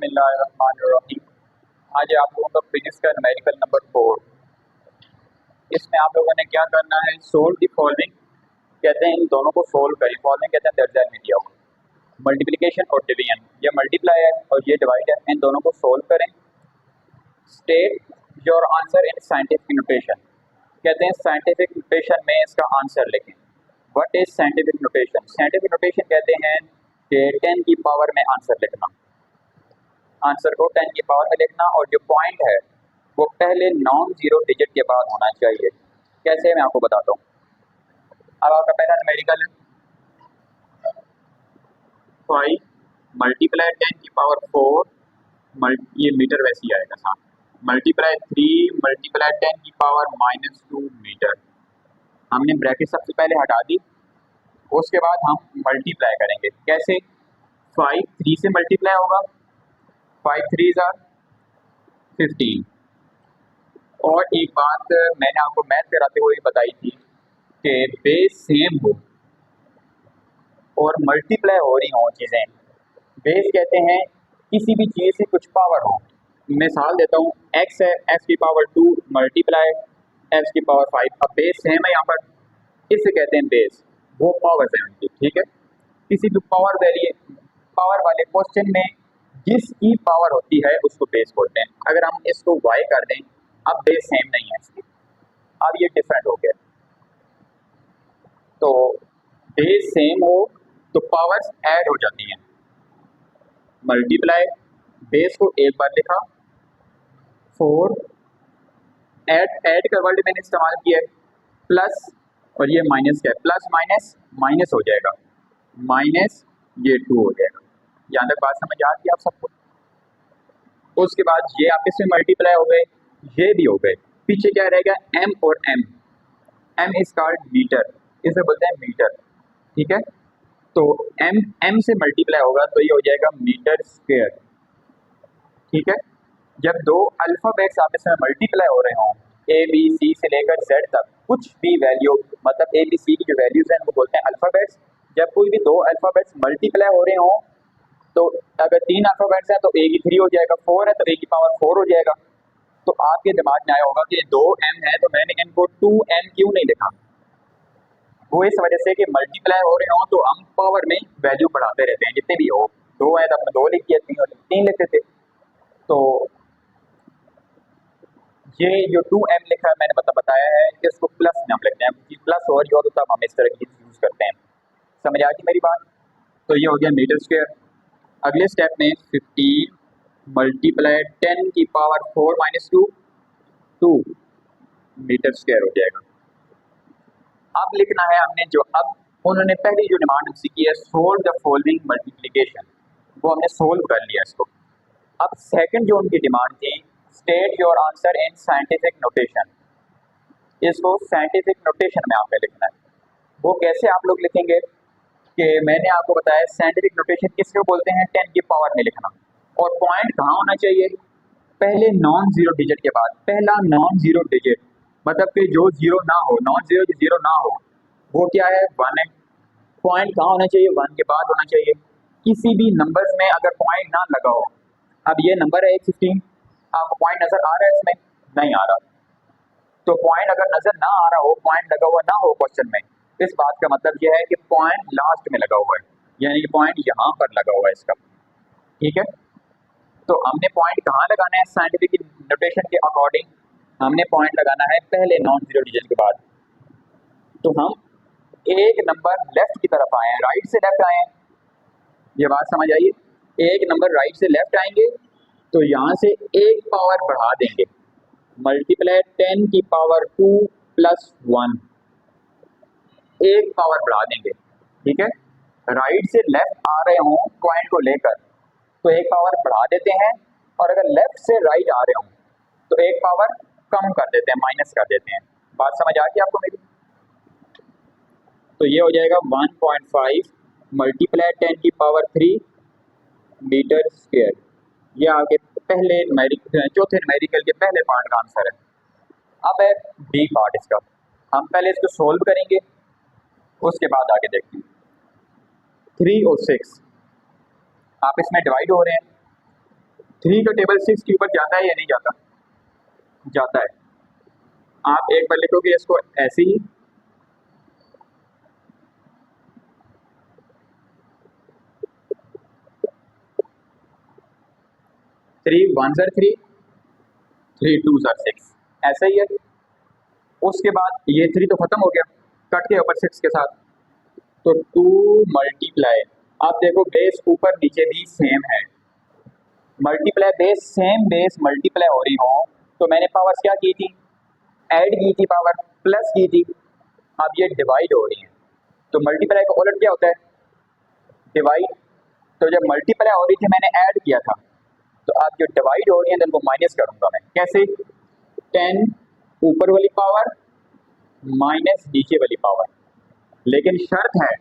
बिस्मिल्लाहिर्रहमानिर्रहीम। आज आप लोगों का फिजिक्स का न्यूमेरिकल नंबर 4। इसमें आप लोगों ने क्या करना है, सोल्व द फॉलोइंग कहते हैं, इन दोनों को सोल्व करें। फॉलोइंग कहते हैं दर्जा में दिया हुआ मल्टीप्लिकेशन और डिवीजन, ये मल्टीप्लाई है और ये डिवाइड है, इन दोनों को सोल्व करें। State your answer in scientific notation, कहते हैं साइंटिफिक नोटेशन में इसका आंसर लिखें। What is scientific notation? Scientific notation कहते हैं कि 10 की पावर में आंसर लिखना, आंसर को 10 की पावर में लिखना, और जो पॉइंट है वो पहले नॉन जीरो डिजिट के बाद होना चाहिए। कैसे, मैं आपको बताता हूँ। अब आपका पहला न्यूमेरिकल है 5 मल्टीप्लाई 10 की पावर 4, ये मीटर वैसे ही आएगा साथ, मल्टीप्लाई 3 मल्टीप्लाई 10 की पावर -2 मीटर। हमने ब्रैकेट सबसे पहले हटा दी, उसके बाद हम मल्टीप्लाई करेंगे। कैसे? 5 3 से मल्टीप्लाई होगा, 5 3 ज़ा 15। और एक बात मैंने आपको मैथ कराते हुए बताई थी कि बेस सेम हो और मल्टीप्लाई हो रही हों चीज़ें। बेस कहते हैं किसी भी चीज़ से कुछ पावर हो। मिसाल देता हूँ, x है, x की पावर 2 मल्टीप्लाई x की पावर 5। अब बेस सेम है यहाँ पर, इसे कहते हैं बेस, वो पावर है उनकी। ठीक है, किसी भी पावर वाले क्वेश्चन में जिसकी पावर होती है उसको बेस बोलते हैं। अगर हम इसको y कर दें, अब बेस सेम नहीं है इसकी, अब ये डिफरेंट हो गया। तो बेस सेम हो तो पावर्स ऐड हो जाती हैं। मल्टीप्लाई बेस को एक बार लिखा, 4 ऐड का वर्ड मैंने इस्तेमाल किया है, प्लस और ये माइनस का है, प्लस माइनस माइनस हो जाएगा, माइनस ये 2 हो जाएगा। यहाँ तक बात समझ आ गई आप सबको? उसके बाद ये आपस में मल्टीप्लाई हो गए, ये भी हो गए, पीछे क्या रहेगा, m और m। m is called metre, इसे बोलते हैं मीटर। ठीक है, तो m से मल्टीप्लाई होगा तो ये हो जाएगा मीटर स्क्वायर। ठीक है, जब दो अल्फाबेट्स आपस में मल्टीप्लाई हो रहे हों, a b c से लेकर z तक, कुछ भी वैल्यू, मतलब a b c की जो वैल्यूज हैं उनको बोलते हैं अल्फाबेट्स। जब कोई भी दो अल्फाबेट्स मल्टीप्लाई हो रहे हों, तो अगर 3 अल्फाबेट्स हैं तो a की 3 हो जाएगा, 4 है तो a की पावर 4 हो जाएगा। तो आपके दिमाग में आया होगा कि 2m है तो मैंने इनको 2m क्यों नहीं लिखा। वो इस वजह से कि मल्टीप्लाई हो रहे हों तो हम पावर में वैल्यू बढ़ाते रहते हैं, जितने भी हो। 2 है तो हमने 2 लिख दिया, 3 लिखते थे। तो ये जो 2m लिखा है मैंने बताया है कि इसको प्लस में हम लिखते हैं, प्लस और जो तो तब हम इस तरह की यूज़ करते हैं। समझ आ गई मेरी बात? तो ये हो गया मीटर स्क्वायर। अगले स्टेप में 15 मल्टीप्लाई 10 की पावर 4 माइनस 2 मीटर स्क्वायर हो जाएगा। अब लिखना है हमने जो, अब उन्होंने पहली जो डिमांड हमसे की है, सोल्व द फॉलोइंग मल्टीप्लिकेशन, वो हमने सोल्व कर लिया इसको। अब सेकंड जो उनकी डिमांड थी, state your answer in scientific notation, इसको साइंटिफिक नोटेशन में आपने लिखना है। वो कैसे आप लोग लिखेंगे कि मैंने आपको बताया साइंटिफिक नोटेशन किसको बोलते हैं, 10 की पावर में लिखना। और पॉइंट कहाँ होना चाहिए, पहले नॉन जीरो डिजिट के बाद, पहला नॉन जीरो डिजिट, मतलब कि जो जीरो ना हो, नॉन जीरो जो जीरो ना हो वो क्या है, 1 है। पॉइंट कहाँ होना चाहिए, 1 के बाद होना चाहिए। किसी भी नंबर्स में अगर पॉइंट ना लगा हो, अब ये नंबर है 15, आपको पॉइंट नजर आ रहा है, इसमें नहीं आ रहा, तो पॉइंट अगर नजर ना आ रहा हो, पॉइंट लगा हुआ ना हो क्वेश्चन में, इस बात का मतलब यह है कि पॉइंट लास्ट में लगा हुआ है, यानी कि पॉइंट यहाँ पर लगा हुआ है इसका। ठीक है, तो हमने पॉइंट कहाँ लगाना है, साइंटिफिक नोटेशन के अकॉर्डिंग हमने पॉइंट लगाना है पहले नॉन जीरो डिजिट के बाद। तो हम एक नंबर लेफ्ट की तरफ आए हैं, राइट से लेफ्ट आए हैं, ये बात समझ आइए। एक नंबर राइट से लेफ्ट आएंगे तो यहाँ से एक पावर बढ़ा देंगे, मल्टीप्लाई 10 की पावर 2 प्लस 1, एक पावर बढ़ा देंगे। ठीक है, राइट से लेफ्ट आ रहे हों पॉइंट को लेकर तो एक पावर बढ़ा देते हैं, और अगर लेफ्ट से राइट आ रहे हों तो एक पावर कम कर देते हैं, माइनस कर देते हैं। बात समझ आ गई आपको मेरी? तो ये हो जाएगा 1.5 मल्टीप्लाई 10 की पावर 3 मीटर स्क्वायर। ये आगे पहले चौथे न्यूमेरिकल के पहले पार्ट का आंसर है। अब है बी पार्ट इसका, हम पहले इसको सोल्व करेंगे, उसके बाद आगे देखते हैं। 3 और 6 आप इसमें डिवाइड हो रहे हैं, 3 का टेबल 6 के ऊपर जाता है या नहीं जाता? जाता है। आप एक बार लिखोगे इसको ऐसे ही, 3 1 ज़र 3, 3 2 ज़र 6, ऐसा ही है। उसके बाद ये 3 तो खत्म हो गया, कट के ऊपर 6 के साथ, तो 2 मल्टीप्लाई, आप देखो बेस ऊपर नीचे भी सेम है, multiply base same base multiply हो रही हो, तो मैंने पावर्स क्या की थी, ऐड की थी, पावर प्लस की थी। अब ये डिवाइड हो रही है, तो मल्टीप्लाई का उलट क्या होता है, डिवाइड। तो जब मल्टीप्लाई हो रही थी मैंने ऐड किया था, तो आप जो डिवाइड हो रही है तो उनको माइनस करूंगा मैं, कैसे, 10 ऊपर वाली पावर माइनस नीचे वाली पावर, लेकिन शर्त है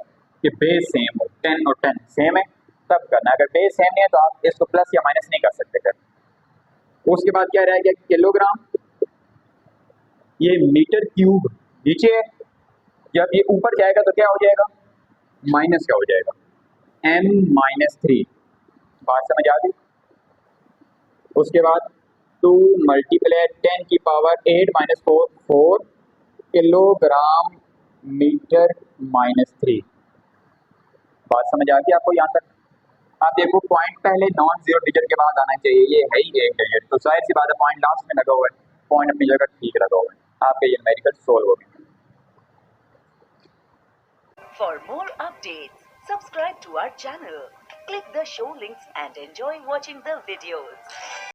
कि बेस सेम हो, 10 और 10 सेम है तब करना, अगर बेस सेम नहीं है तो आप इसको प्लस या माइनस नहीं कर सकते फिर। उसके बाद क्या रह गया, किलोग्राम, ये मीटर क्यूब नीचे है, जब ये ऊपर जाएगा तो क्या हो जाएगा, माइनस का हो जाएगा, m-3, बात समझ आ गई। उसके बाद 2 मल्टीप्लाई 10 की पावर 8 माइनस 4, 4 किलोग्राम मीटर -3, बात समझ आ गई आपको यहाँ तक। आप देखो पॉइंट पहले नॉन जीरो डिजिट के बाद आना चाहिए, ये है ही एक डिजिट, तो जाहिर सी बात है पॉइंट लास्ट में लगा हुआ है, पॉइंट अपनी जगह ठीक लगा हुआ है, आपके ये न्यूमेरिकल सोल्व हो गए। For more updates, subscribe to our channel, click the show links and enjoy watching the videos.